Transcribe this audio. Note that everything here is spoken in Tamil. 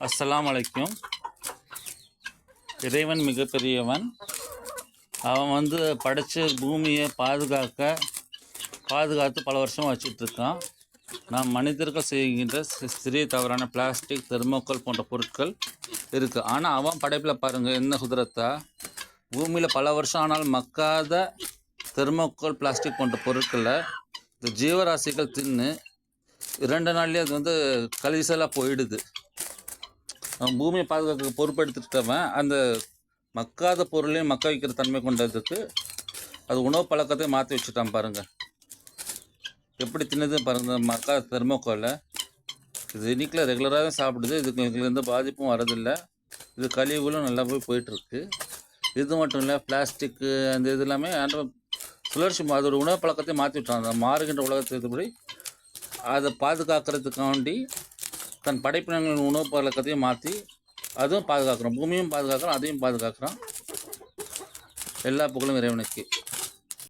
அஸ்ஸலாமு அலைக்கும். இறைவன் மிகப்பெரியவன். அவன் படைச்சு பூமியை பாதுகாத்து பல வருஷம் வச்சிட்ருக்கான். நாம் மனிதர்கள் செய்கின்ற சிறிய தவறான பிளாஸ்டிக், தெர்மோக்கோல் போன்ற பொருட்கள் இருக்குது. ஆனால் அவன் படைப்பில் பாருங்கள் என்ன குதிரத்தா, பூமியில் பல வருஷம் ஆனாலும் மக்காத தெர்மோக்கோல், பிளாஸ்டிக் போன்ற பொருட்களை இந்த ஜீவராசிகள் தின்னு 2 நாள்லேயே அது கலிசலாக போயிடுது. அவன் பூமியை பாதுகாக்க பொறுப்பெடுத்துட்டவன் அந்த மக்காத பொருளையும் மக்க வைக்கிற தன்மை கொண்டதுக்கு அது உணவு பழக்கத்தை மாற்றி வச்சுட்டான் பாருங்கள். எப்படி தின்னது பாருங்கள். மக்காத தெர்மோக்கோலை இது இன்னைக்கில் ரெகுலராகவே சாப்பிடுது. இதுக்கு எந்த பாதிப்பும் வரதில்லை. இது கழிவுகளும் நல்லா போயிட்டுருக்கு. இது மட்டும் இல்லை, பிளாஸ்டிக்கு அந்த இது எல்லாமே சுழற்சி அதோட உணவு பழக்கத்தை மாற்றி விட்டான். அந்த மாறுகின்ற உலகத்துக்கு அதை பாதுகாக்கிறதுக்காண்டி தன் படைப்பினங்களின் உணவு பழக்கத்தையும் மாற்றி அதுவும் பாதுகாக்கிறோம். பூமியும் பாதுகாக்கிறோம், அதையும் பாதுகாக்கிறோம். எல்லா புகழும் இறைவனுக்கு.